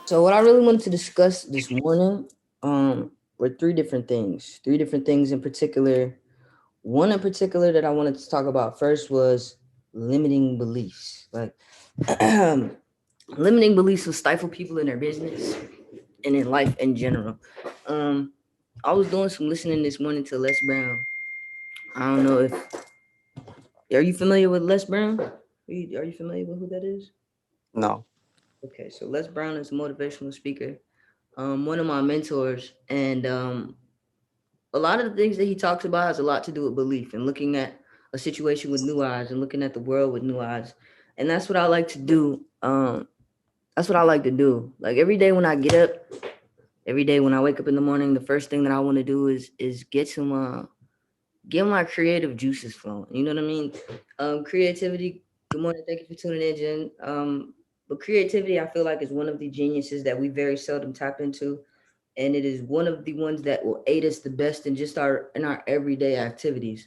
So what I really wanted to discuss this morning were three different things in particular. One in particular that I wanted to talk about first was limiting beliefs. Like limiting beliefs will stifle people in their business and in life in general. Um, I was doing some listening this morning to Les Brown. I don't know if are you familiar with Les Brown? Are you familiar with who that is? No. Okay, so Les Brown is a motivational speaker, one of my mentors, and a lot of the things that he talks about has a lot to do with belief and looking at a situation with new eyes and looking at the world with new eyes, and that's what I like to do. That's what I like to do. Like every day when I get up, every day when I wake up in the morning, the first thing that I want to do is get my creative juices flowing. You know what I mean? Creativity. Good morning. Thank you for tuning in, Jen. But creativity, I feel like, is one of the geniuses that we very seldom tap into, and it is one of the ones that will aid us the best in just our everyday activities.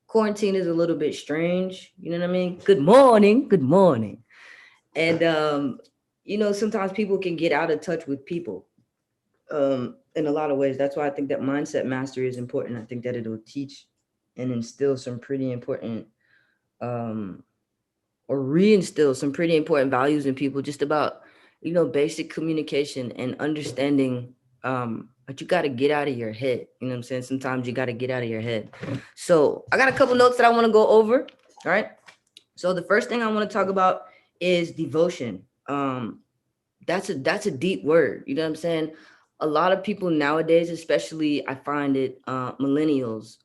Quarantine is a little bit strange. You know what I mean? Good morning. Good morning. And sometimes people can get out of touch with people in a lot of ways. That's why I think that mindset mastery is important. I think that it'll teach and instill some pretty important um, or reinstill some pretty important values in people just about basic communication and understanding but you got to get out of your head. You know what I'm saying? Sometimes you got to get out of your head. So I got a couple notes that I want to go over. All right. So the first thing I want to talk about is devotion. That's a deep word. You know what I'm saying? A lot of people nowadays, especially I find it millennials,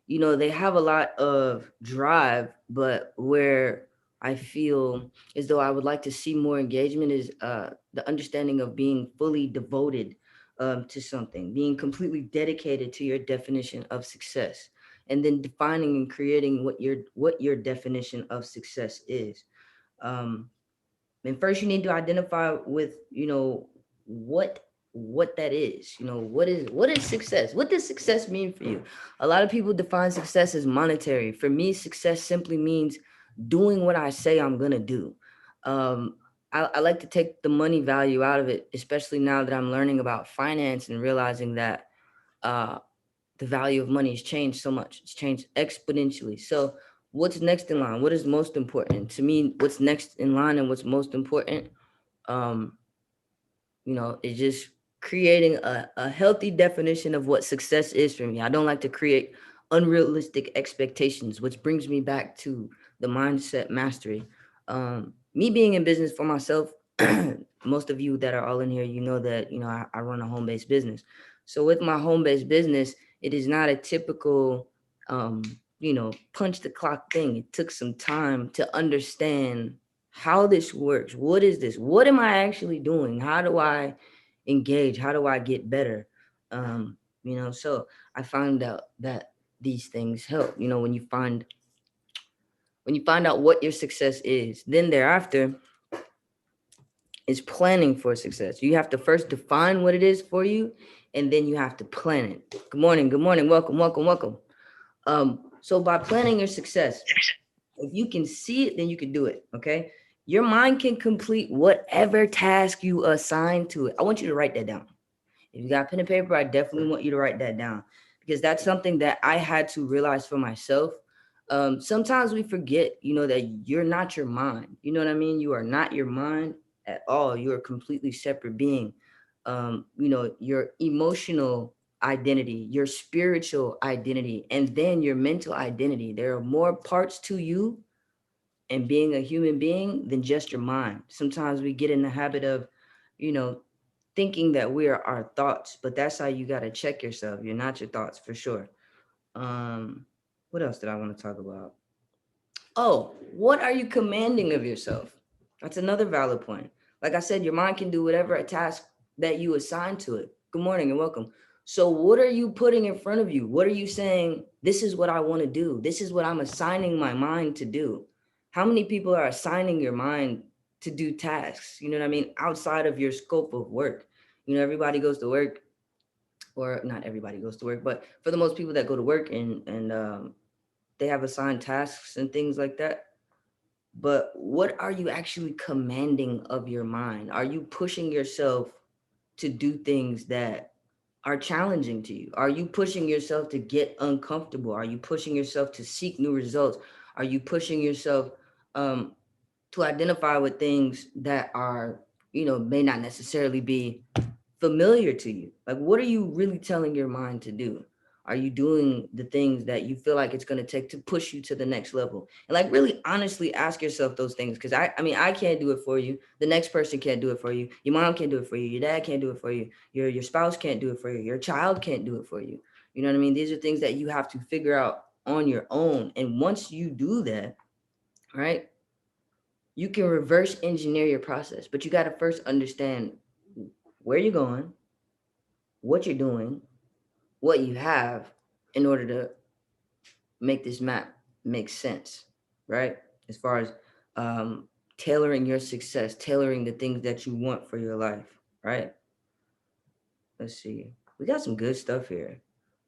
they have a lot of drive, but where I feel as though I would like to see more engagement is the understanding of being fully devoted to something, being completely dedicated to your definition of success, and then defining and creating what your definition of success is. Um, and first you need to identify with what what that is. What is success? What does success mean for you? A lot of people define success as monetary. For me, success simply means doing what I say I'm gonna do. um I like to take the money value out of it, especially now that I'm learning about finance and realizing that uh the value of money has changed so much. It's changed exponentially. So, what's next in line? What is most important to me? What's next in line and what's most important? Um, is just creating a healthy definition of what success is for me. I don't like to create unrealistic expectations, which brings me back to the mindset mastery. Me being in business for myself, most of you that are all in here, you know that I run a home based business. So with my home based business, it is not a typical punch the clock thing. It took some time to understand how this works. What is this? What am I actually doing? How do I engage? How do I get better? So I found out that these things help. When you find out what your success is, then thereafter is planning for success. You have to first define what it is for you, and then you have to plan it. Good morning, welcome, welcome, welcome. So by planning your success, if you can see it, then you can do it. Okay. Your mind can complete whatever task you assign to it. I want you to write that down. If you got pen and paper, I definitely want you to write that down because that's something that I had to realize for myself. Sometimes we forget, that you're not your mind. You know what I mean? You are not your mind at all. You're a completely separate being. Your emotional identity, your spiritual identity, and then your mental identity. There are more parts to you and being a human being than just your mind. Sometimes we get in the habit of, you know, thinking that we are our thoughts, but that's how you got to check yourself. You're not your thoughts for sure. Um, what else did I want to talk about? Oh, what are you commanding of yourself? That's another valid point. Like I said, your mind can do whatever a task that you assign to it. Good morning and welcome. So, what are you putting in front of you? What are you saying? This is what I want to do. This is what I'm assigning my mind to do. How many people are assigning your mind to do tasks? You know what I mean? Outside of your scope of work. Everybody goes to work, or not everybody goes to work, but for the most people that go to work and they have assigned tasks and things like that. but what are you actually commanding of your mind? Are you pushing yourself to do things that are challenging to you? Are you pushing yourself to get uncomfortable? Are you pushing yourself to seek new results? Are you pushing yourself um, to identify with things that are, may not necessarily be familiar to you? Like, what are you really telling your mind to do? Are you doing the things that you feel like it's going to take to push you to the next level? And like, really honestly ask yourself those things. Because I mean, I can't do it for you. The next person can't do it for you. Your mom can't do it for you. Your dad can't do it for you. Your spouse can't do it for you. Your child can't do it for you. You know what I mean? These are things that you have to figure out on your own. And once you do that, right, you can reverse engineer your process. But you got to first understand where you're going, what you're doing, what you have, in order to make this map make sense, right? As far as um, tailoring your success, tailoring the things that you want for your life, right? Let's see. We got some good stuff here.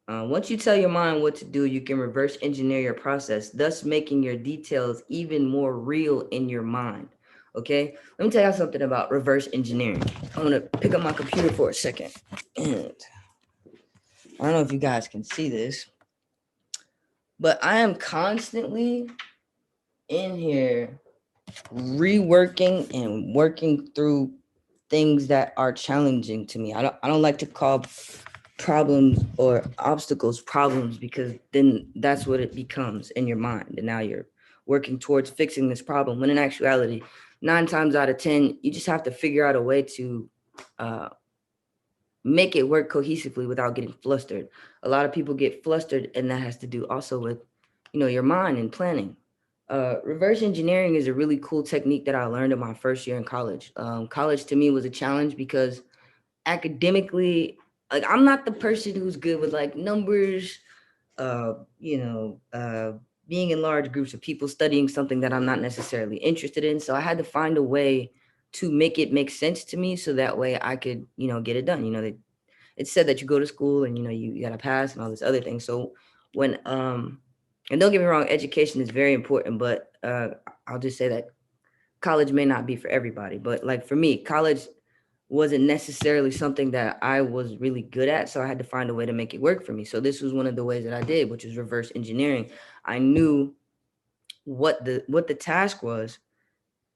Once you tell your mind what to do, you can reverse engineer your process, thus making your details even more real in your mind. Okay, let me tell you something about reverse engineering. I'm gonna pick up my computer for a second. And I don't know if you guys can see this, but I am constantly in here reworking and working through things that are challenging to me. I don't like to call problems or obstacles problems, because then that's what it becomes in your mind. And now you're working towards fixing this problem, when in actuality, 9 times out of 10, you just have to figure out a way to uh, make it work cohesively without getting flustered. A lot of people get flustered, and that has to do also with, your mind and planning. Reverse engineering is a really cool technique that I learned in my first year in college. College to me was a challenge because academically, like, I'm not the person who's good with like numbers, uh, you know, uh, being in large groups of people studying something that I'm not necessarily interested in. So I had to find a way to make it make sense to me, so that way I could, get it done. It said that you go to school and you got to pass and all this other thing. So when and don't get me wrong, education is very important, but I'll just say that college may not be for everybody. But like for me, college wasn't necessarily something that I was really good at, so I had to find a way to make it work for me. So this was one of the ways that I did, which was reverse engineering. I knew what the task was.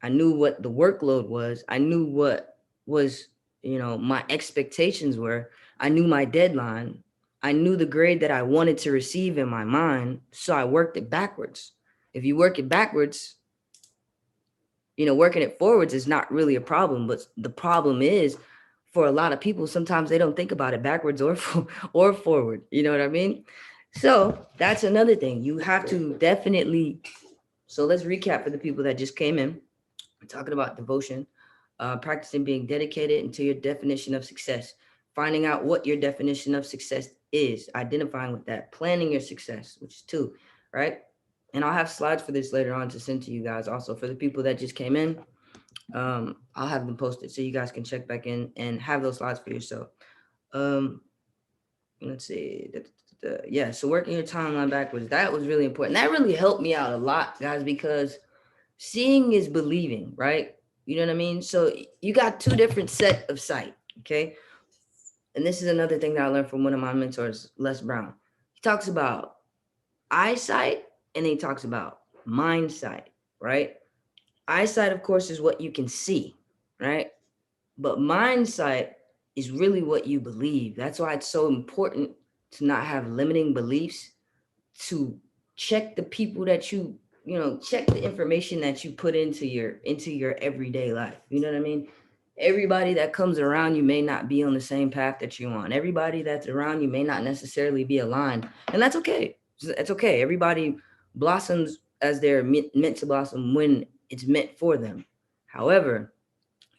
I knew what the workload was. I knew what was, my expectations were. I knew my deadline. I knew the grade that I wanted to receive in my mind. So I worked it backwards. If you work it backwards, working it forwards is not really a problem. But the problem is, for a lot of people, sometimes they don't think about it backwards or forward. You know what I mean? So that's another thing. You have to definitely. So let's recap for the people that just came in. We're talking about devotion, practicing being dedicated into your definition of success, finding out what your definition of success is, identifying with that, planning your success, which is 2, right? And I'll have slides for this later on to send to you guys. Also, for the people that just came in, I'll have them posted so you guys can check back in and have those slides for yourself. Um, let's see. Yeah, so working your timeline backwards, that was really important. That really helped me out a lot, guys, because seeing is believing, right? You know what I mean? So you got 2 different set of sight, okay? And this is another thing that I learned from one of my mentors, Les Brown. He talks about eyesight, and then he talks about mind sight, right? Eyesight, of course, is what you can see, right? But mind sight is really what you believe. That's why it's so important to not have limiting beliefs, to check the people that check the information that you put into your everyday life. You know what I mean? Everybody that comes around you may not be on the same path that you're on. Everybody that's around you may not necessarily be aligned, and that's okay. It's okay. Everybody blossoms as they're meant to blossom when it's meant for them. However,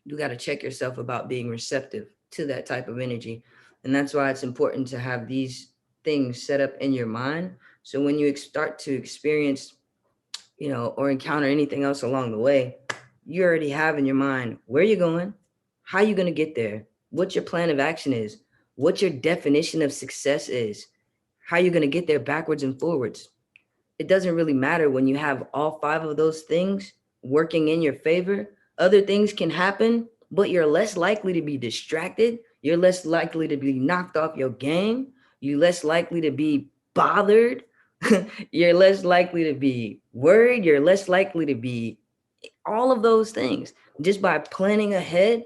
you got to check yourself about being receptive to that type of energy. And that's why it's important to have these things set up in your mind. So when you start to experience, or encounter anything else along the way, you already have in your mind where you're going, how you're going to get there, what your plan of action is, what your definition of success is, how you're going to get there backwards and forwards. It doesn't really matter when you have all 5 of those things. working in your favor, other things can happen, but you're less likely to be distracted. You're less likely to be knocked off your game. You're less likely to be bothered. You're less likely to be worried. You're less likely to be all of those things just by planning ahead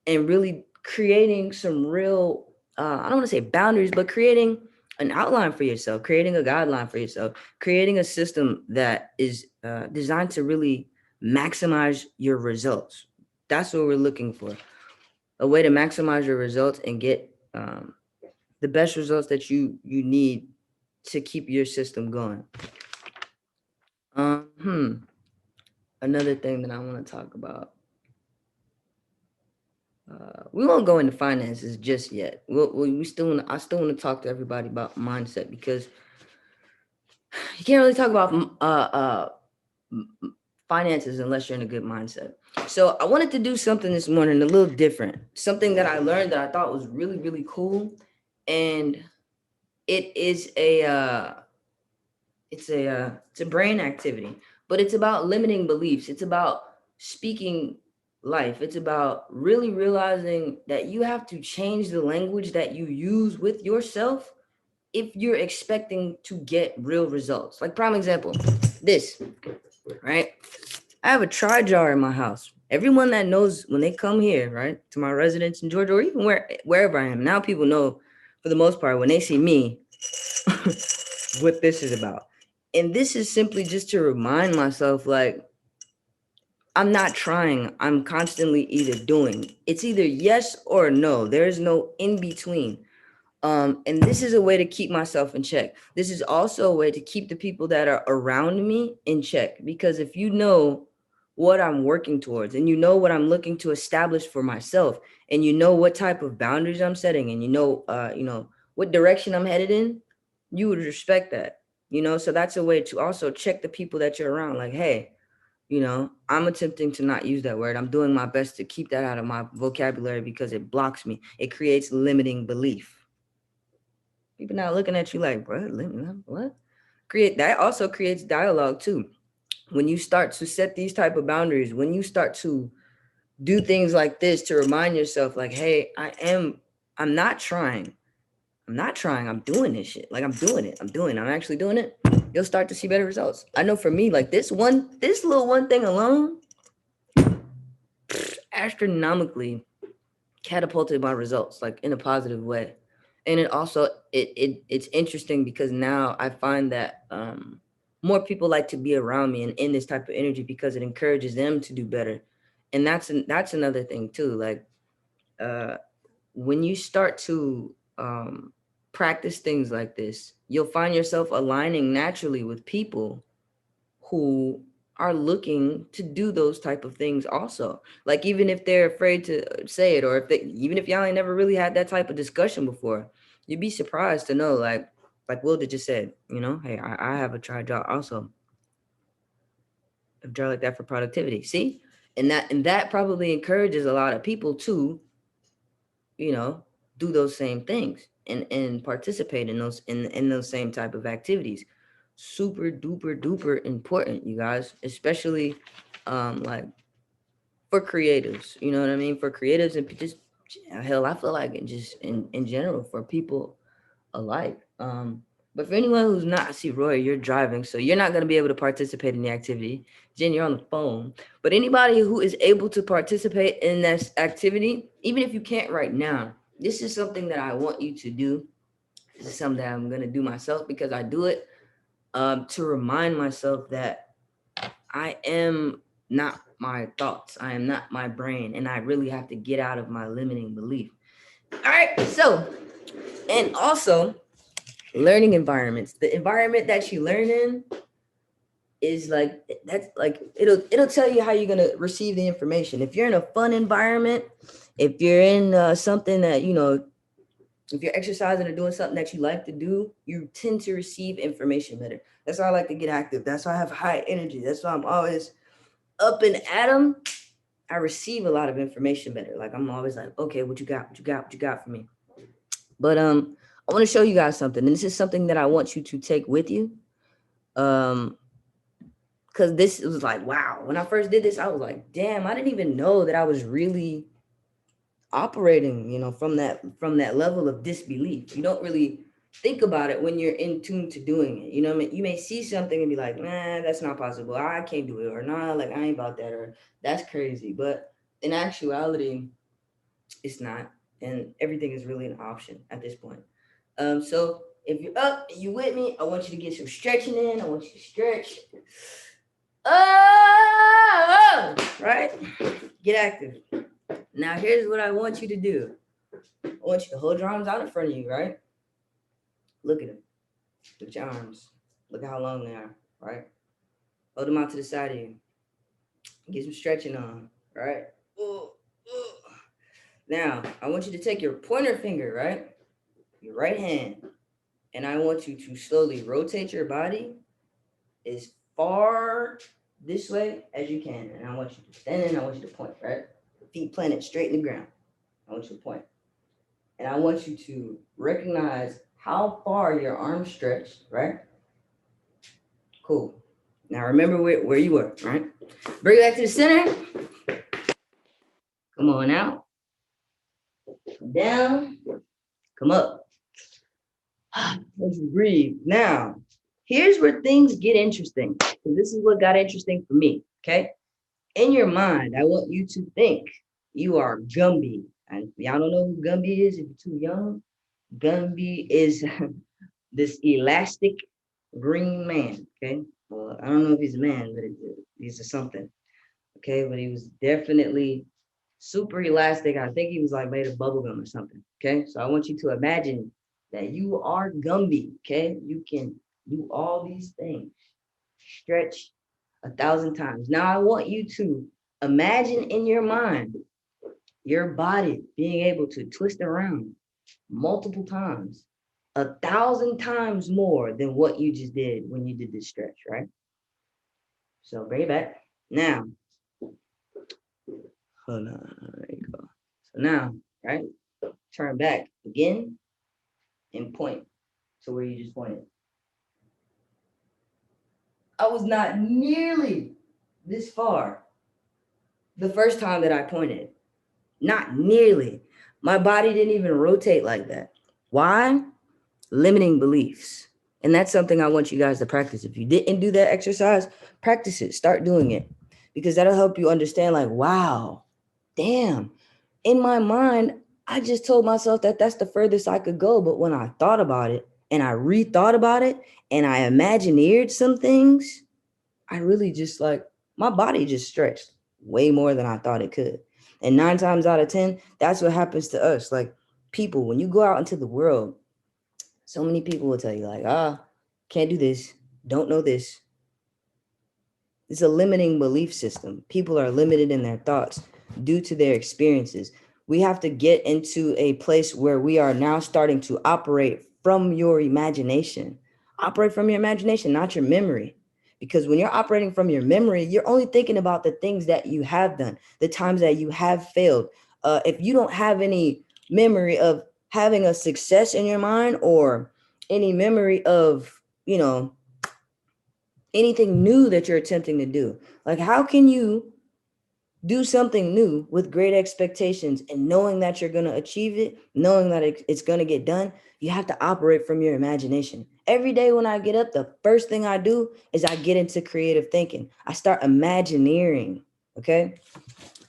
and really creating some real, I don't want to say boundaries, but creating an outline for yourself, creating a guideline for yourself, creating a system that is designed to really maximize your results. That's what we're looking for. A way to maximize your results and get the best results that you need to keep your system going. Um, hmm. Another thing that I want to talk about. We won't go into finances just yet. We still I still want to talk to everybody about mindset, because you can't really talk about finances unless you're in a good mindset. So I wanted to do something this morning a little different, something that I learned that I thought was really really cool, and it is it's a brain activity, but it's about limiting beliefs. It's about speaking life. It's about really realizing that you have to change the language that you use with yourself if you're expecting to get real results. Like prime example, this, right? I have a try jar in my house. Everyone that knows, when they come here, right, to my residence in Georgia, or even wherever I am, now people know for the most part when they see me what this is about. And this is simply just to remind myself, like, I'm not trying. I'm constantly either doing. It's either yes or no. There's no in between. And this is a way to keep myself in check. This is also a way to keep the people that are around me in check. Because if you know what I'm working towards, and you know what I'm looking to establish for myself, and you know what type of boundaries I'm setting, and you know what direction I'm headed in, you would respect that. So that's a way to also check the people that you're around. Like, hey, I'm attempting to not use that word. I'm doing my best to keep that out of my vocabulary because it blocks me. It creates limiting belief. People now looking at you like, bro, what? Create that also creates dialogue too. When you start to set these type of boundaries, when you start to do things like this to remind yourself, like, hey, I'm not trying. I'm not trying. I'm doing this shit. Like, I'm doing it. I'm actually doing it. You'll start to see better results. I know for me, like this little one thing alone, astronomically catapulted my results, like in a positive way. And it also it's interesting because now I find that more people like to be around me and in this type of energy because it encourages them to do better. And that's another thing too. Like uh, when you start to practice things like this, you'll find yourself aligning naturally with people who are looking to do those type of things also. Like even if they're afraid to say it, or even if y'all ain't never really had that type of discussion before, you'd be surprised to know, like Wilda just said, hey, I have a try job also. A job like that for productivity. See? And that probably encourages a lot of people to, you know, do those same things and participate in those same type of activities. Super duper duper important, you guys, especially like for creatives, you know what I mean? For creatives and just hell, I feel like it just in general for people alike. But for anyone who's not, I see Roy, you're driving, so you're not going to be able to participate in the activity. Jen, you're on the phone. But anybody who is able to participate in this activity, even if you can't right now, this is something that I want you to do. This is something that I'm going to do myself because I do it to remind myself that I am not my thoughts. I am not my brain. And I really have to get out of my limiting belief. All right. So, and also, learning environments. The environment that you learn in is like that's like it'll tell you how you're gonna receive the information. If you're in a fun environment, if you're in something that if you're exercising or doing something that you like to do, you tend to receive information better. That's why I like to get active. That's why I have high energy. That's why I'm always up and at 'em. I receive a lot of information better. Like I'm always like, okay, what you got? What you got? What you got for me? But I want to show you guys something, and this is something that I want you to take with you. Um, because this was like, wow. When I first did this, I was like, damn, I didn't even know that I was really operating, from that level of disbelief. You don't really think about it when you're in tune to doing it. You know what I mean? You may see something and be like, nah, that's not possible. I can't do it. Or nah, like I ain't about that. Or that's crazy. But in actuality, it's not. And everything is really an option at this point. So if you're up, you with me, I want you to get some stretching in. I want you to stretch. Oh, right? Get active. Now, here's what I want you to do. I want you to hold your arms out in front of you, right? Look at them. Look at your arms. Look at how long they are, right? Hold them out to the side of you. Get some stretching on, right? Ooh, ooh. Now, I want you to take your pointer finger, right? Your right hand, and I want you to slowly rotate your body as far this way as you can. And I want you to stand in, I want you to point, right? Feet planted straight in the ground. I want you to point. And I want you to recognize how far your arms stretched, right? Cool. Now remember where you were, right? Bring it back to the center. Come on out. Come down. Come up. Let's breathe. Now, here's where things get interesting. This is what got interesting for me, okay? In your mind, I want you to think you are Gumby. And y'all don't know who Gumby is if you're too young. Gumby is this elastic green man, okay? Well, I don't know if he's a man, but he's a something, okay? But he was definitely super elastic. I think he was like made of bubblegum or something, okay? So I want you to imagine that you are Gumby, okay? You can do all these things, stretch 1,000 times. Now I want you to imagine in your mind your body being able to twist around multiple times, 1,000 times more than what you just did when you did this stretch, right? So bring it back. Now, hold on, there you go. So now, right, turn back again and point to where you just pointed. I was not nearly this far the first time that I pointed. Not nearly. My body didn't even rotate like that. Why? Limiting beliefs. And that's something I want you guys to practice. If you didn't do that exercise, practice it. Start doing it. Because that'll help you understand, like, wow, damn. In my mind, I just told myself that that's the furthest I could go. But when I thought about it and I rethought about it and I imagineered some things, I really just like, my body just stretched way more than I thought it could. And 9 times out of 10, that's what happens to us. Like, people, when you go out into the world, so many people will tell you, like, can't do this, don't know this. It's a limiting belief system. People are limited in their thoughts due to their experiences. We have to get into a place where we are now starting to operate from your imagination. Operate from your imagination, not your memory. Because when you're operating from your memory, you're only thinking about the things that you have done, the times that you have failed. If you don't have any memory of having a success in your mind, or any memory of, anything new that you're attempting to do, like, how can you do something new with great expectations and knowing that you're going to achieve it, knowing that it's going to get done? You have to operate from your imagination. Every day when I get up, the first thing I do is I get into creative thinking. I start imagineering. Okay.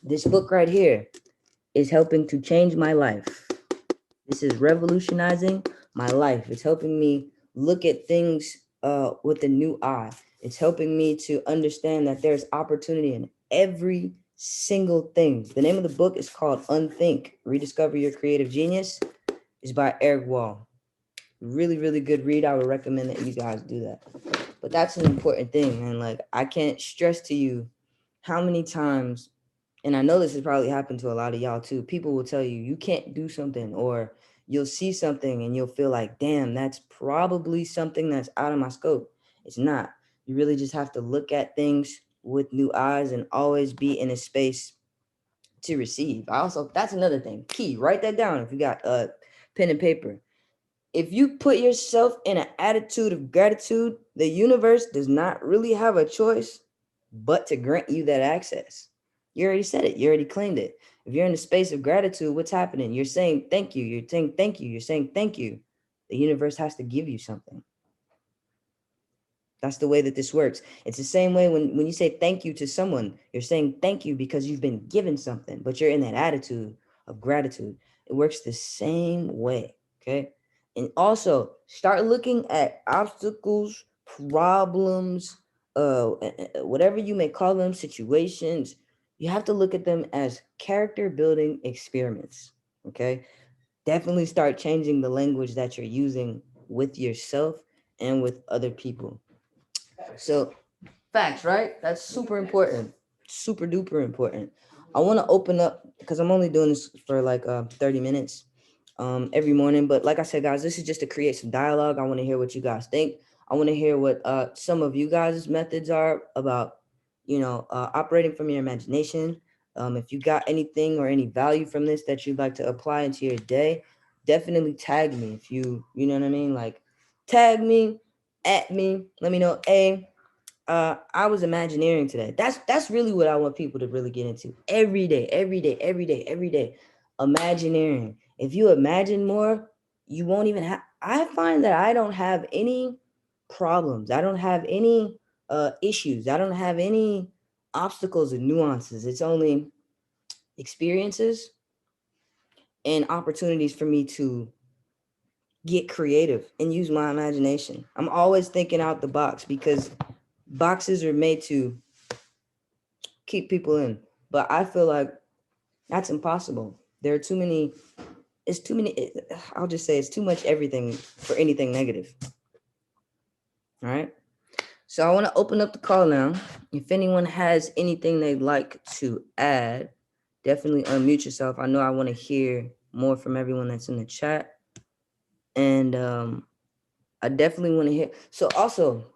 This book right here is helping to change my life. This is revolutionizing my life. It's helping me look at things with a new eye. It's helping me to understand that there's opportunity in every single thing. The name of the book is called Unthink, Rediscover Your Creative Genius. It's by Eric Wall. Really, really good read. I would recommend that you guys do that. But that's an important thing, man. Like, I can't stress to you how many times, and I know this has probably happened to a lot of y'all too, people will tell you you can't do something, or you'll see something and you'll feel like, damn, that's probably something that's out of my scope. It's not. You really just have to look at things with new eyes and always be in a space to receive. That's another thing. Key, write that down if you got a pen and paper. If you put yourself in an attitude of gratitude, the universe does not really have a choice but to grant you that access. You already said it. You already claimed it. If you're in a space of gratitude, what's happening? You're saying thank you. You're saying thank you. You're saying thank you. The universe has to give you something. That's the way that this works. It's the same way when you say thank you to someone, you're saying thank you because you've been given something, but you're in that attitude of gratitude. It works the same way. Okay. And also start looking at obstacles, problems, whatever you may call them, situations. You have to look at them as character building experiments. Okay. Definitely start changing the language that you're using with yourself and with other people. So facts, right? That's super important. Super duper important. I want to open up because I'm only doing this for like 30 minutes every morning. But like I said, guys, this is just to create some dialogue. I want to hear what you guys think. I want to hear what some of you guys' methods are about, operating from your imagination. If you got anything or any value from this that you'd like to apply into your day, definitely tag me. If you know what I mean? Like tag me, at me, let me know. I was imagineering today. That's really what I want people to really get into every day, every day, every day, every day. Imagineering. If you imagine more, you won't even have. I find that I don't have any problems. I don't have any issues. I don't have any obstacles and nuances. It's only experiences and opportunities for me to get creative and use my imagination. I'm always thinking out the box because boxes are made to keep people in. But I feel like that's impossible. There are too many, it's too many, I'll just say it's too much everything for anything negative. All right. So I want to open up the call now. If anyone has anything they'd like to add, definitely unmute yourself. I know I want to hear more from everyone that's in the chat. And I definitely want to hear. So also,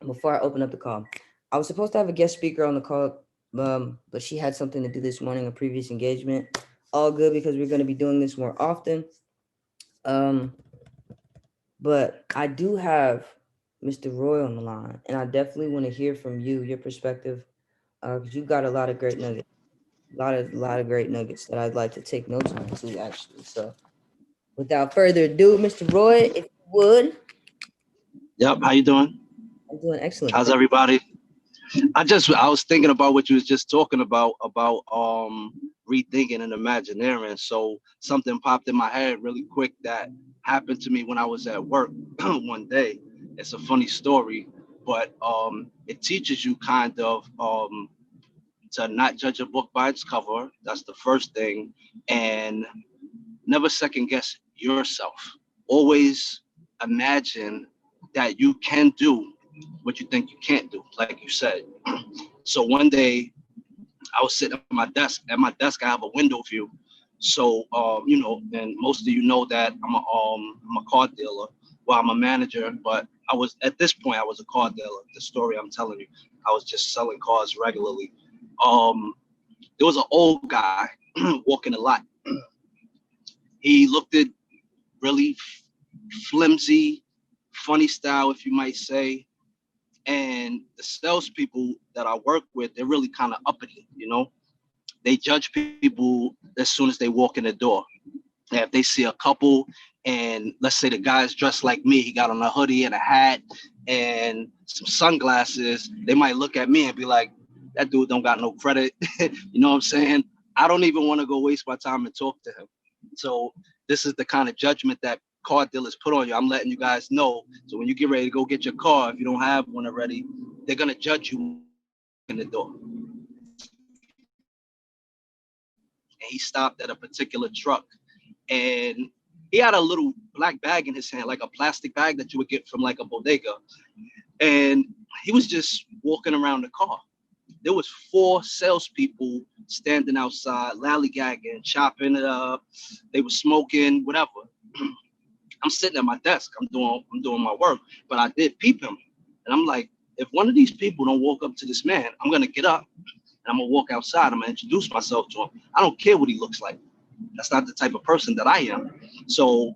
before I open up the call, I was supposed to have a guest speaker on the call, but she had something to do this morning, a previous engagement. All good because we're going to be doing this more often. But I do have Mr. Roy on the line, and I definitely want to hear from you, your perspective, because you got a lot of great nuggets, a lot of great nuggets that I'd like to take notes on too, actually. So, without further ado, Mr. Roy, if you would. Yep. How you doing? I'm doing excellent. How's everybody? I was thinking about what you was just talking about rethinking and imagineering. So something popped in my head really quick that happened to me when I was at work one day. It's a funny story, but it teaches you kind of to not judge a book by its cover. That's the first thing, and never second guess yourself. Always imagine that you can do what you think you can't do, like you said. So one day I was sitting at my desk. At my desk, I have a window view. So and most of you know that I'm a car dealer. Well, I'm a manager, but I was at this point I was a car dealer. The story I'm telling you, I was just selling cars regularly. Um, there was an old guy walking a lot. He looked at really flimsy, funny style, if you might say. And the salespeople that I work with, they're really kind of uppity, They judge people as soon as they walk in the door. And if they see a couple, and let's say the guy's dressed like me, he got on a hoodie and a hat and some sunglasses, they might look at me and be like, that dude don't got no credit. You know what I'm saying? I don't even want to go waste my time and talk to him. So this is the kind of judgment that car dealers put on you. I'm letting you guys know. So when you get ready to go get your car, if you don't have one already, they're going to judge you in the door. And he stopped at a particular truck, and he had a little black bag in his hand, like a plastic bag that you would get from like a bodega. And he was just walking around the car. There was 4 salespeople standing outside, lollygagging, chopping it up. They were smoking, whatever. I'm sitting at my desk. I'm doing my work, but I did peep him, and I'm like, if one of these people don't walk up to this man, I'm gonna get up and I'm gonna walk outside. I'm gonna introduce myself to him. I don't care what he looks like. That's not the type of person that I am. So,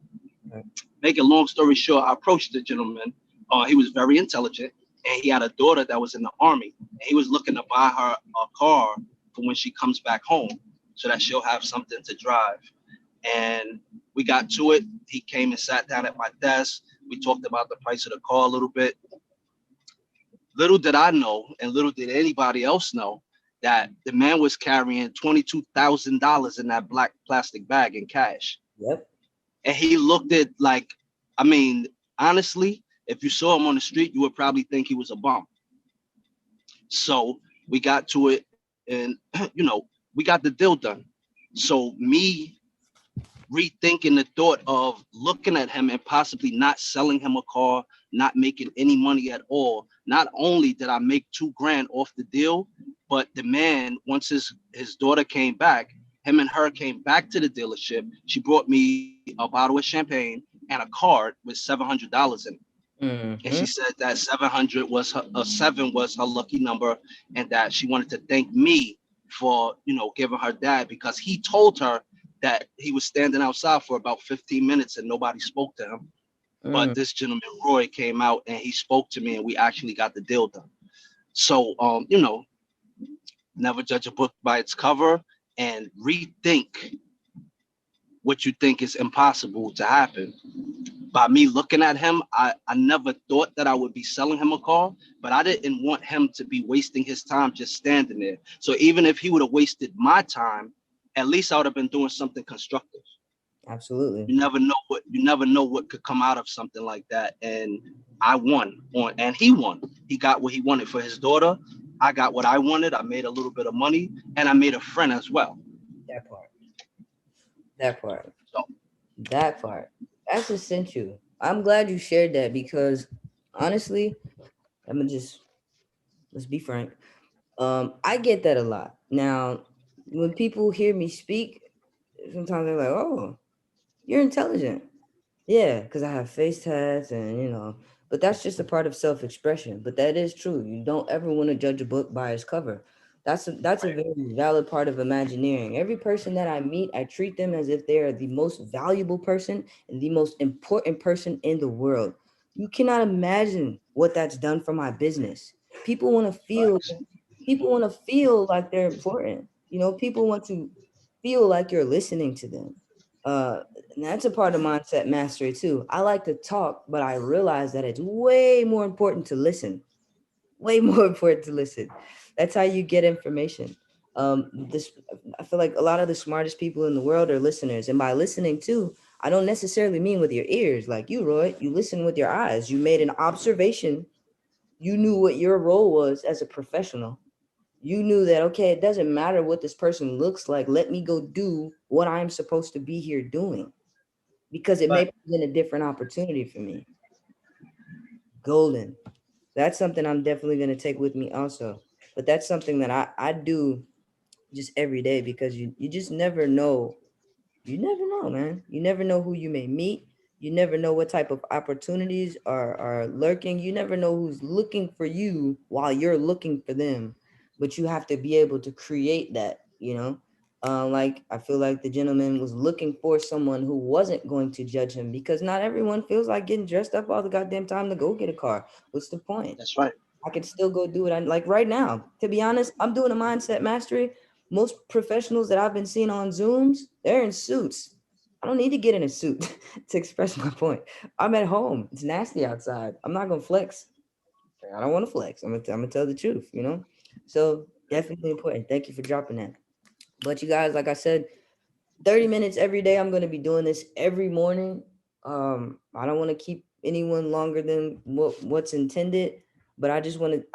make a long story short, I approached the gentleman. He was very intelligent. and he had a daughter that was in the army, and he was looking to buy her a car for when she comes back home, so that she'll have something to drive. And we got to it. He came and sat down at my desk. We talked about the price of the car a little bit. Little did I know, and little did anybody else know, that the man was carrying $22,000 in that black plastic bag in cash. Yep. And he looked at like, I mean, honestly, if you saw him on the street, you would probably think he was a bum. So we got to it, and we got the deal done. So me rethinking the thought of looking at him and possibly not selling him a car, not making any money at all. Not only did I make 2 grand off the deal, but the man, once his daughter came back, him and her came back to the dealership. She brought me a bottle of champagne and a card with $700 in it. And she Mm-hmm. said that 700 was her, 7 was her lucky number, and that she wanted to thank me for giving her dad, because he told her that he was standing outside for about 15 minutes and nobody spoke to him. But Mm. this gentleman Roy came out and he spoke to me, and we actually got the deal done. So never judge a book by its cover, and rethink what you think is impossible to happen. By me looking at him, I never thought that I would be selling him a car, but I didn't want him to be wasting his time just standing there. So even if he would have wasted my time, at least I would have been doing something constructive. Absolutely. You never know what could come out of something like that. And I won on, and he won. He got what he wanted for his daughter. I got what I wanted. I made a little bit of money, and I made a friend as well. That part. That part. So That part. That's essential. I'm glad you shared that because honestly, I'm gonna just let's be frank. I get that a lot. Now, when people hear me speak, sometimes they're like, "Oh, you're intelligent." Yeah, because I have face tats and but that's just a part of self-expression. But that is true. You don't ever want to judge a book by its cover. That's a very valid part of Imagineering. Every person that I meet, I treat them as if they are the most valuable person and the most important person in the world. You cannot imagine what that's done for my business. People want to feel facts. people want to feel like they're important. People want to feel like you're listening to them. And that's a part of mindset mastery too. I like to talk, but I realize that it's way more important to listen. Way more important to listen. That's how you get information. This I feel like a lot of the smartest people in the world are listeners, and by listening too, I don't necessarily mean with your ears, like you, Roy. You listen with your eyes. You made an observation. You knew what your role was as a professional. You knew that okay, it doesn't matter what this person looks like. Let me go do what I'm supposed to be here doing because it may But present a different opportunity for me. Golden. That's something I'm definitely going to take with me also. But that's something that I do just every day because you just never know. You never know, man. You never know who you may meet. You never know what type of opportunities are lurking. You never know who's looking for you while you're looking for them. But you have to be able to create that. Like I feel like the gentleman was looking for someone who wasn't going to judge him because not everyone feels like getting dressed up all the goddamn time to go get a car. What's the point? that's right. I could still go do it. I like right now. To be honest, I'm doing a mindset mastery. Most professionals that I've been seeing on Zooms, they're in suits. I don't need to get in a suit to express my point. I'm at home. It's nasty outside. I'm not gonna flex. I don't want to flex. I'm gonna tell the truth. So definitely important. Thank you for dropping that. But you guys, like I said, 30 minutes every day. I'm going to be doing this every morning. I don't want to keep anyone longer than what's intended, but I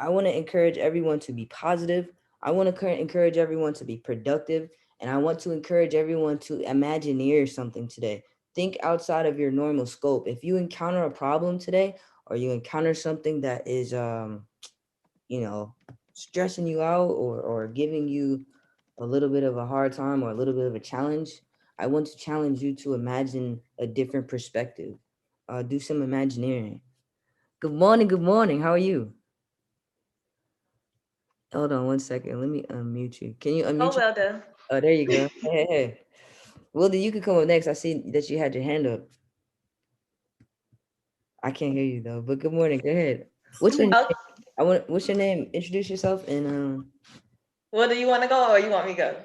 want to encourage everyone to be positive. I want to encourage everyone to be productive, and I want to encourage everyone to imagineer something today. Think outside of your normal scope. If you encounter a problem today or you encounter something that is you know, stressing you out or giving you a little bit of a hard time or a little bit of a challenge, I want to challenge you to imagine a different perspective. Do some imagineering. Good morning. Good morning. How are you? Hold on one second. Let me unmute you. Can you unmute you? Oh, there you go. Hey, hey, hey. Wildy, you can come up next. I see that you had your hand up. I can't hear you though, but good morning. Go ahead. What's your name? I want. What's your name? Introduce yourself and Well, do you want to go or you want me to go?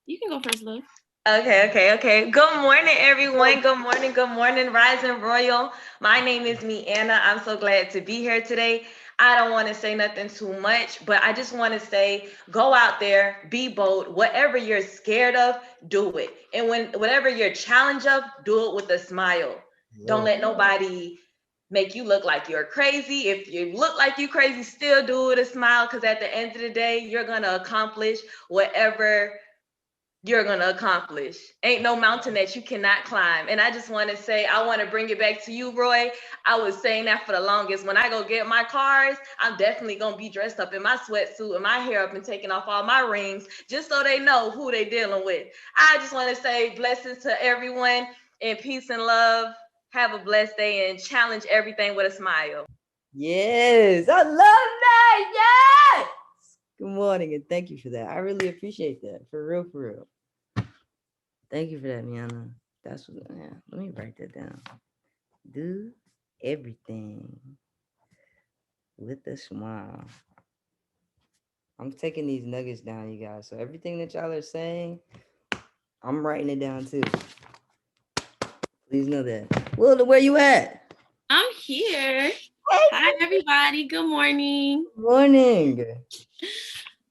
You can go first, love. Okay. Good morning, everyone. Good morning, Rising Royal. My name is Me Anna. I'm so glad to be here today. I don't want to say nothing too much, but I just want to say go out there, be bold. Whatever you're scared of, do it. And when whatever you're challenged of, do it with a smile. Don't let nobody make you look like you're crazy. If you look like you crazy, still do it a smile because at the end of the day, you're gonna accomplish whatever you're going to accomplish. Ain't no mountain that you cannot climb. And I just want to say, I want to bring it back to you, Roy. I was saying that for the longest. When I go get my cars, I'm definitely going to be dressed up in my sweatsuit and my hair up and taking off all my rings just so they know who they dealing with. I just want to say blessings to everyone and peace and love. Have a blessed day and challenge everything with a smile. yes, I love that. Yes. Good morning, and thank you for that. I really appreciate that. For real, for real. Thank you for that, Miana. That's what. Yeah, let me write that down. Do everything with a smile. I'm taking these nuggets down, you guys. So everything that y'all are saying, I'm writing it down too. Please know that. Well, where you at? I'm here. Hi, everybody. Good morning. Good morning.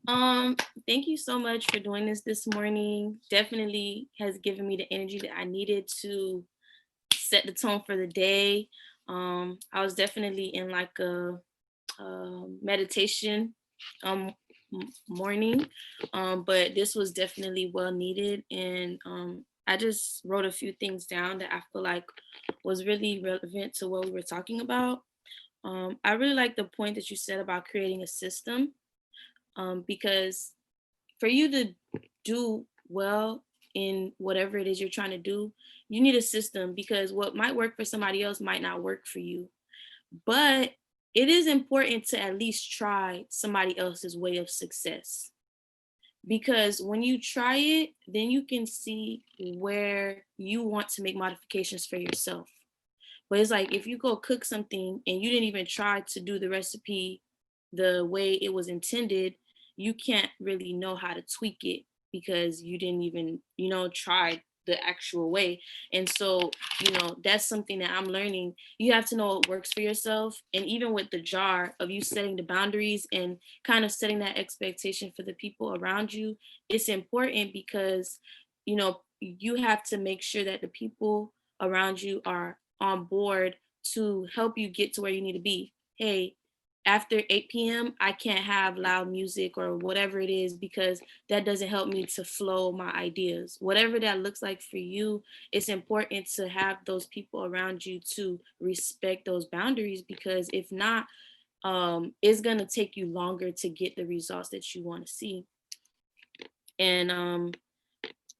Um, Thank you so much for doing this morning. Definitely has given me the energy that I needed to set the tone for the day. I was definitely in like a meditation morning, but this was definitely well needed, and I just wrote a few things down that I feel like was really relevant to what we were talking about. I really like the point that you said about creating a system, because for you to do well in whatever it is you're trying to do, you need a system, because what might work for somebody else might not work for you. But it is important to at least try somebody else's way of success, because when you try it, then you can see where you want to make modifications for yourself. But it's like if you go cook something and you didn't even try to do the recipe the way it was intended, you can't really know how to tweak it because you didn't even, try the actual way. And so, that's something that I'm learning. You have to know what works for yourself. And even with the jar of you setting the boundaries and kind of setting that expectation for the people around you, it's important because, you have to make sure that the people around you are on board to help you get to where you need to be. Hey, after 8 p.m., I can't have loud music or whatever it is, because that doesn't help me to flow my ideas. Whatever that looks like for you, it's important to have those people around you to respect those boundaries, because if not, it's going to take you longer to get the results that you want to see. And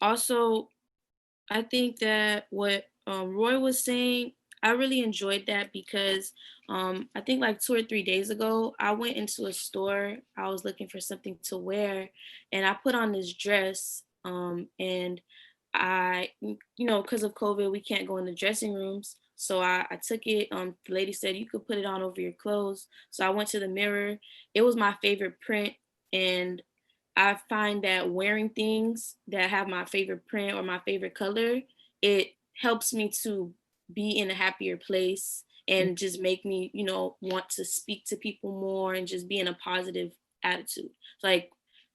also, I think that what Roy was saying, I really enjoyed that, because I think like 2 or 3 days ago, I went into a store. I was looking for something to wear, and I put on this dress. And because of COVID, we can't go in the dressing rooms. So I took it. The lady said you could put it on over your clothes. So I went to the mirror. It was my favorite print, and I find that wearing things that have my favorite print or my favorite color, it helps me to be in a happier place and just make me, want to speak to people more and just be in a positive attitude. Like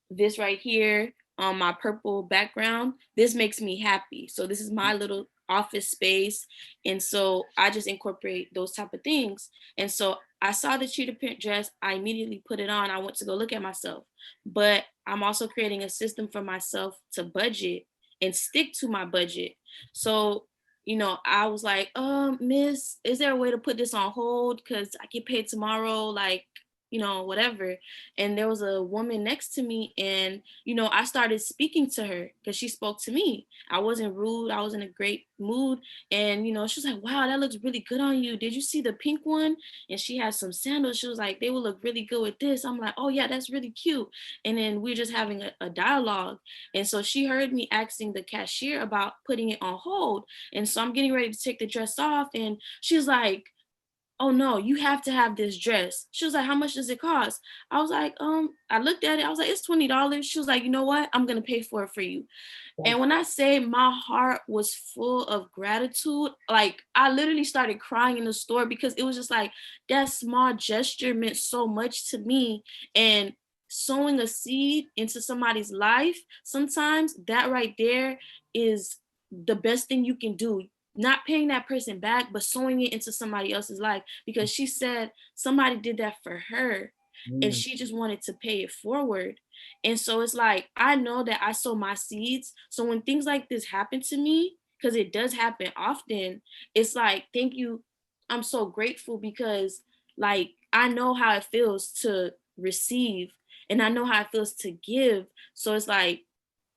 this right here on my purple background, this makes me happy. So this is my little office space. And so I just incorporate those type of things. And so I saw the cheetah print dress. I immediately put it on. I went to go look at myself. But I'm also creating a system for myself to budget and stick to my budget. So, I was like, miss, is there a way to put this on hold? Because I get paid tomorrow, like, whatever. And there was a woman next to me, and, I started speaking to her because she spoke to me. I wasn't rude. I was in a great mood. And, she was like, wow, that looks really good on you. Did you see the pink one? And she had some sandals. She was like, they will look really good with this. I'm like, oh yeah, that's really cute. And then we're just having a dialogue. And so she heard me asking the cashier about putting it on hold. And so I'm getting ready to take the dress off. And she's like, oh no, you have to have this dress. She was like, how much does it cost? I was like, I looked at it. I was like, it's $20. She was like, you know what? I'm going to pay for it for you. And when I say my heart was full of gratitude, like I literally started crying in the store because it was just like that small gesture meant so much to me. And sowing a seed into somebody's life, sometimes that right there is the best thing you can do. Not paying that person back, but sowing it into somebody else's life, because she said somebody did that for her and Mm. she just wanted to pay it forward. And so it's like, I know that I sow my seeds. So when things like this happen to me, because it does happen often, it's like, thank you. I'm so grateful because like I know how it feels to receive and I know how it feels to give. So it's like,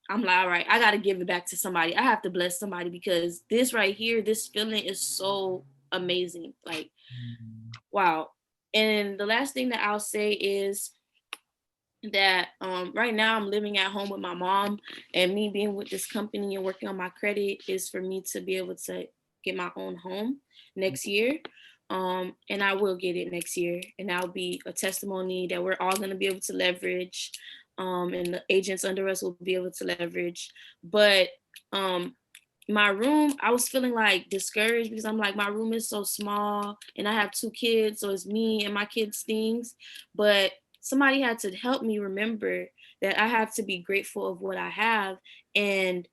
I'm like, all right, I got to give it back to somebody. I have to bless somebody because this right here, this feeling is so amazing. Like, wow. And the last thing that I'll say is that right now I'm living at home with my mom, and me being with this company and working on my credit is for me to be able to get my own home next year. And I will get it next year, and that'll be a testimony that we're all going to be able to leverage, and the agents under us will be able to leverage. But um, my room, I was feeling like discouraged because I'm like, my room is so small and I have two kids, so it's me and my kids' things. But somebody had to help me remember that I have to be grateful of what I have. And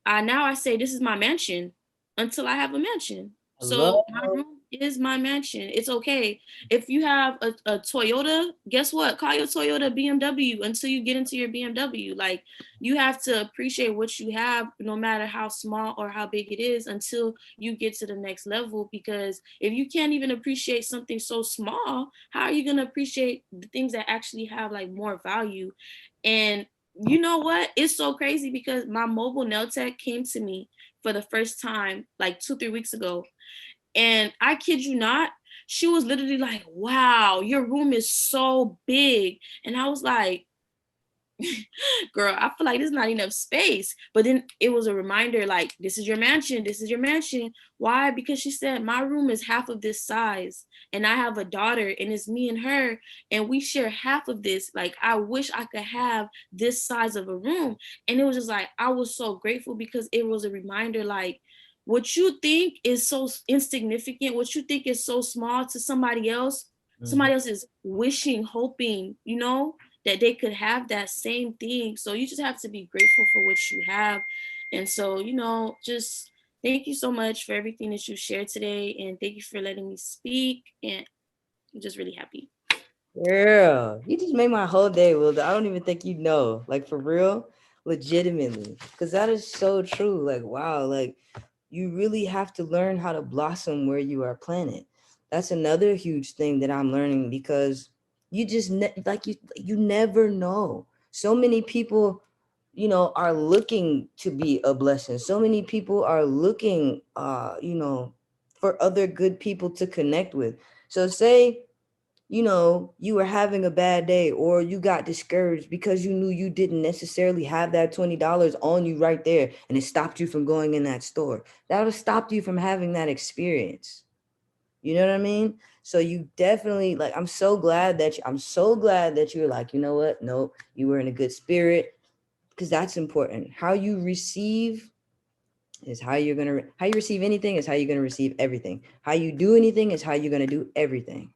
now I say this is my mansion until I have a mansion. Hello. So my room is my mansion. It's okay. If you have a Toyota, guess what? Call your Toyota BMW until you get into your BMW. Like, you have to appreciate what you have, no matter how small or how big it is, until you get to the next level. Because if you can't even appreciate something so small, how are you gonna appreciate the things that actually have like more value? And you know what? It's so crazy because my mobile nail tech came to me for the first time like 2, 3 weeks ago. And I kid you not, she was literally like, wow, your room is so big. And I was like, girl, I feel like there's not enough space. But then it was a reminder, like, this is your mansion. This is your mansion. Why? Because she said, my room is half of this size. And I have a daughter, and it's me and her, and we share half of this. Like, I wish I could have this size of a room. And it was just like, I was so grateful because it was a reminder, like, what you think is so insignificant, what you think is so small to Mhm. somebody else is wishing, hoping, that they could have that same thing. So you just have to be grateful for what you have. And so, just thank you so much for everything that you shared today. And thank you for letting me speak. And I'm just really happy. Girl, you just made my whole day, Wilda. I don't even think you know, like for real, legitimately, because that is so true. Like, wow, like you really have to learn how to blossom where you are planted. That's another huge thing that I'm learning because you just like you never know. So many people, are looking to be a blessing. So many people are looking, for other good people to connect with. So say you were having a bad day or you got discouraged because you knew you didn't necessarily have that $20 on you right there and it stopped you from going in that store. That would have stopped you from having that experience. You know what I mean? So you definitely like I'm so glad that you're like, you know what? No, you were in a good spirit because that's important. How you receive is how you receive anything is how you're going to receive everything. How you do anything is how you're going to do everything.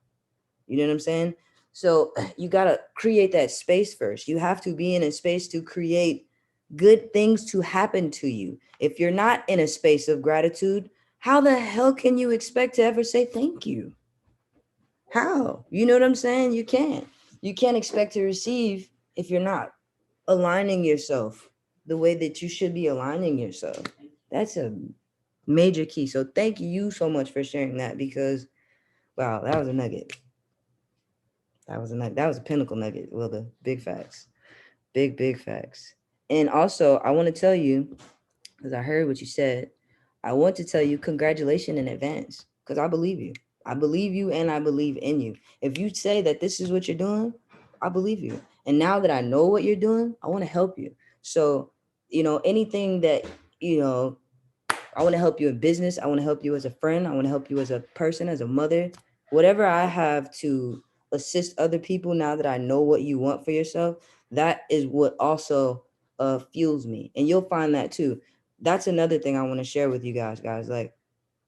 You know what I'm saying? So you got to create that space first. You have to be in a space to create good things to happen to you. If you're not in a space of gratitude, how the hell can you expect to ever say thank you? How? You know what I'm saying? You can't. You can't expect to receive if you're not aligning yourself the way that you should be aligning yourself. That's a major key. So thank you so much for sharing that because wow, that was a nugget. That was a pinnacle nugget. Well, the big facts, big facts. And also, I want to tell you because I heard what you said. I want to tell you congratulations in advance because I believe you. I believe you, and I believe in you. If you say that this is what you're doing, I believe you. And now that I know what you're doing, I want to help you. So, anything that you know I want to help you in business. I want to help you as a friend. I want to help you as a person, as a mother. Whatever I have to assist other people now that I know what you want for yourself, that is what also fuels me. And you'll find that too. That's another thing I want to share with you guys. Like,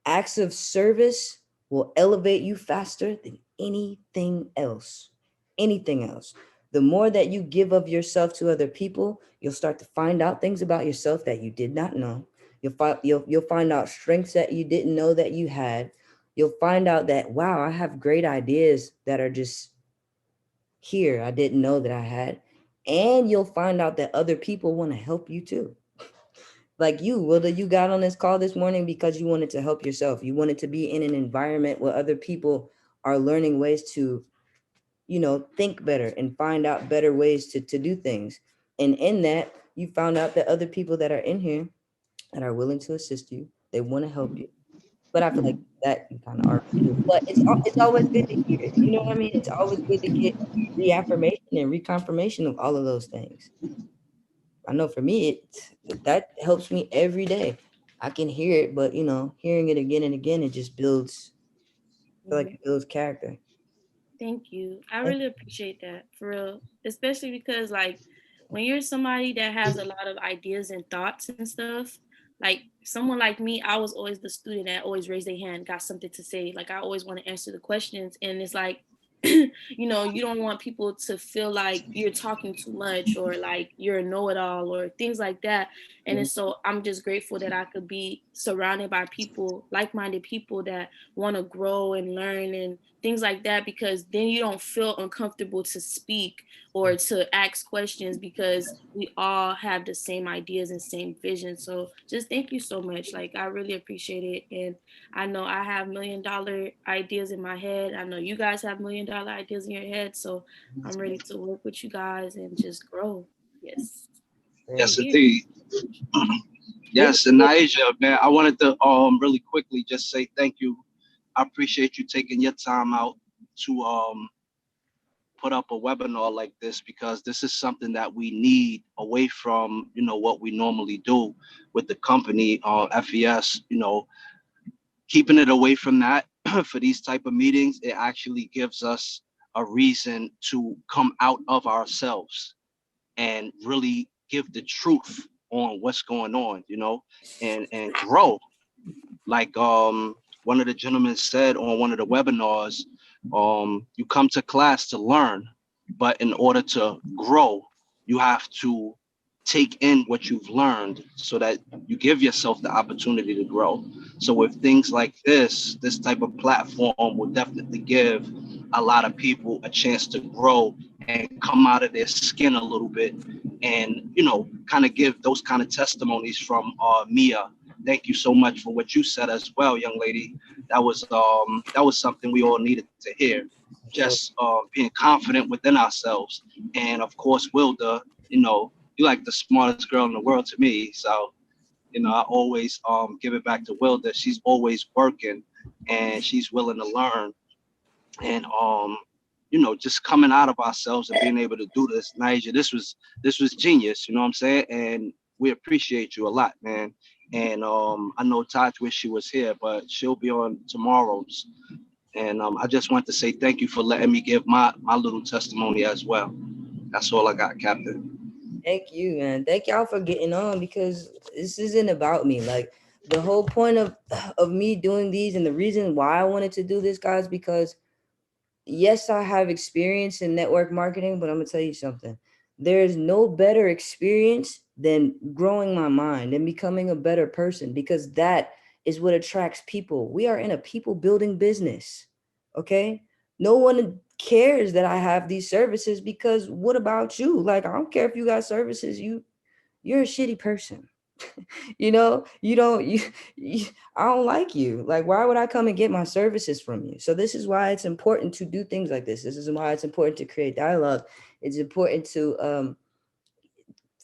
acts of service will elevate you faster than anything else. Anything else. The more that you give of yourself to other people, you'll start to find out things about yourself that you did not know. You'll find out strengths that you didn't know that you had. You'll find out that, wow, I have great ideas that are just here I didn't know that I had. And you'll find out that other people want to help you too. Like you, Wilda, you got on this call this morning because you wanted to help yourself. You wanted to be in an environment where other people are learning ways to, think better and find out better ways to do things. And in that, you found out that other people that are in here that are willing to assist you, they want to help you. But I feel like that you kind of already do. But it's always good to hear it. You know what I mean? It's always good to get reaffirmation and reconfirmation of all of those things. I know for me, that helps me every day. I can hear it, but hearing it again and again, it just builds. I feel like Mhm. it builds character. Thank you. I Thank really appreciate that for real, especially because like when you're somebody that has a lot of ideas and thoughts and stuff, like someone like me, I was always the student that always raised their hand, got something to say. Like I always want to answer the questions, and it's like you don't want people to feel like you're talking too much or like you're a know-it-all or things like that. And you. then so I'm just grateful that I could be surrounded by people, like-minded people that want to grow and learn and things like that, because then you don't feel uncomfortable to speak or to ask questions because we all have the same ideas and same vision. So just thank you so much. Like I really appreciate it. And I know I have $1 million ideas in my head. I know you guys have $1 million ideas in your head. So I'm ready to work with you guys and just grow. Yes. I'm Yes, Great. here. indeed. Big Yes, and Naija, man, I wanted to really quickly just say thank you. I appreciate you taking your time out to put up a webinar like this, because this is something that we need away from what we normally do with the company FES. Keeping it away from that for these type of meetings, it actually gives us a reason to come out of ourselves and really give the truth on what's going on, and grow. Like one of the gentlemen said on one of the webinars, you come to class to learn, but in order to grow, you have to take in what you've learned so that you give yourself the opportunity to grow. So with things like this type of platform will definitely give a lot of people a chance to grow and come out of their skin a little bit, and kind of give those kind of testimonies from Mia. Thank you so much for what you said as well, young lady. That was something we all needed to hear. So Just being confident within ourselves, and of course, Wilda, you like the smartest girl in the world to me. So I always give it back to Wilda. She's always working, and she's willing to learn, and just coming out of ourselves and being able to do this. Niger, this was genius. You know what I'm saying? And we appreciate you a lot, man. And I know Taj wish she was here, but she'll be on tomorrow's. And I just want to say thank you for letting me give my little testimony as well. That's all I got, Captain. thank you, man. Thank y'all for getting on, because this isn't about me. Like, the whole point of me doing these and the reason why I wanted to do this, guys, because yes, I have experience in network marketing, but I'm gonna tell you something. There's no better experience than growing my mind and becoming a better person, because that is what attracts people. We are in a people building business. Okay? No one cares that I have these services, because what about you? Like, I don't care if you got services. You're a shitty person. You don't you I don't like you. Like, why would I come and get my services from you? So this is why it's important to do things like this. This is why it's important to create dialogue. It's important to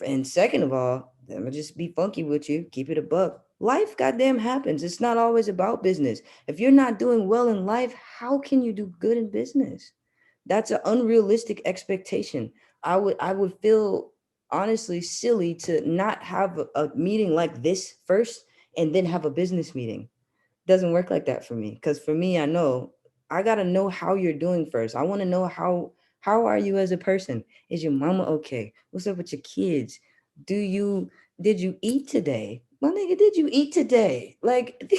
and second of all, I'm gonna just be funky with you, keep it a buck. Life goddamn happens. It's not always about business. If you're not doing well in life, how can you do good in business? That's an unrealistic expectation. I would feel honestly silly to not have a meeting like this first and then have a business meeting. Doesn't work like that for me, because for me, I know I got to know how you're doing first. I want to know how are you as a person? Is your mama okay? What's up with your kids? Do you did you eat today? My nigga, did you eat today? Like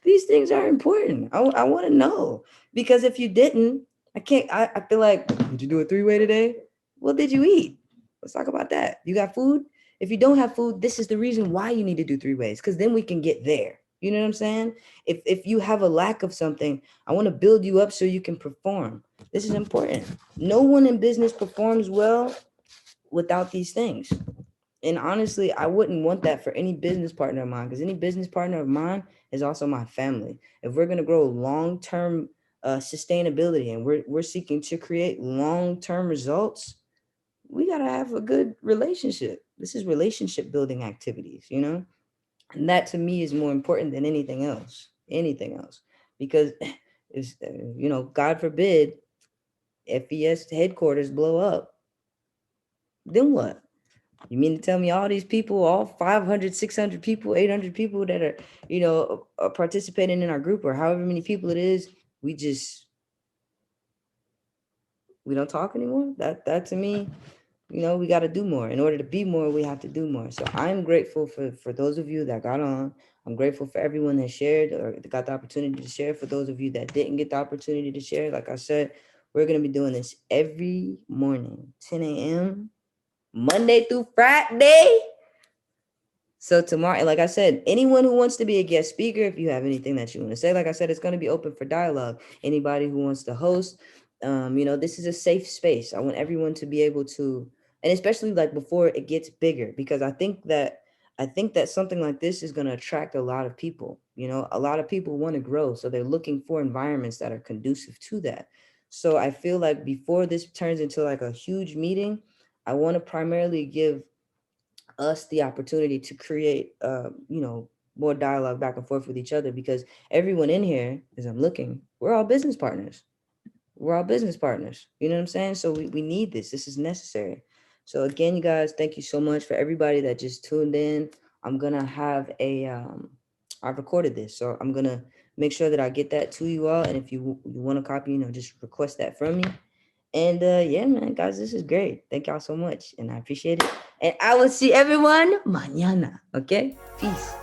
these things are important. I want to know, because if you didn't, I can't. I feel like, did you do a three-way today? What did you eat? Let's talk about that. You got food? If you don't have food, this is the reason why you need to do three ways, because then we can get there. You know what I'm saying? If you have a lack of something, I want to build you up so you can perform. This is important. No one in business performs well without these things. And honestly, I wouldn't want that for any business partner of mine, because any business partner of mine is also my family. If we're going to grow long-term sustainability, and we're seeking to create long-term results, we got to have a good relationship. This is relationship building activities, you know? And that to me is more important than anything else, because is God forbid, FES headquarters blow up, then what? You mean to tell me all these people, all 500, 600 people, 800 people that are participating in our group, or however many people it is, we just we don't talk anymore? That to me, we got to do more. In order to be more, we have to do more. So I'm grateful for those of you that got on. I'm grateful for everyone that shared or got the opportunity to share. For those of you that didn't get the opportunity to share, like I said, we're going to be doing this every morning, 10 a.m., Monday through Friday. So tomorrow, like I said, anyone who wants to be a guest speaker, if you have anything that you want to say, like I said, it's going to be open for dialogue. Anybody who wants to host, this is a safe space. I want everyone to be able to, and especially like before it gets bigger, because I think that something like this is going to attract a lot of people. A lot of people want to grow, so they're looking for environments that are conducive to that. So I feel like before this turns into like a huge meeting, I want to primarily give us the opportunity to create more dialogue back and forth with each other, because everyone in here, as I'm looking, we're all business partners. You know what I'm saying? So we need this is necessary. So again, you guys, thank you so much. For everybody that just tuned in, I'm gonna have I've recorded this, so I'm gonna make sure that I get that to you all. And if you want a copy, just request that from me. And yeah, man, guys, this is great. Thank y'all so much, and I appreciate it. And I will see everyone mañana. Okay, peace.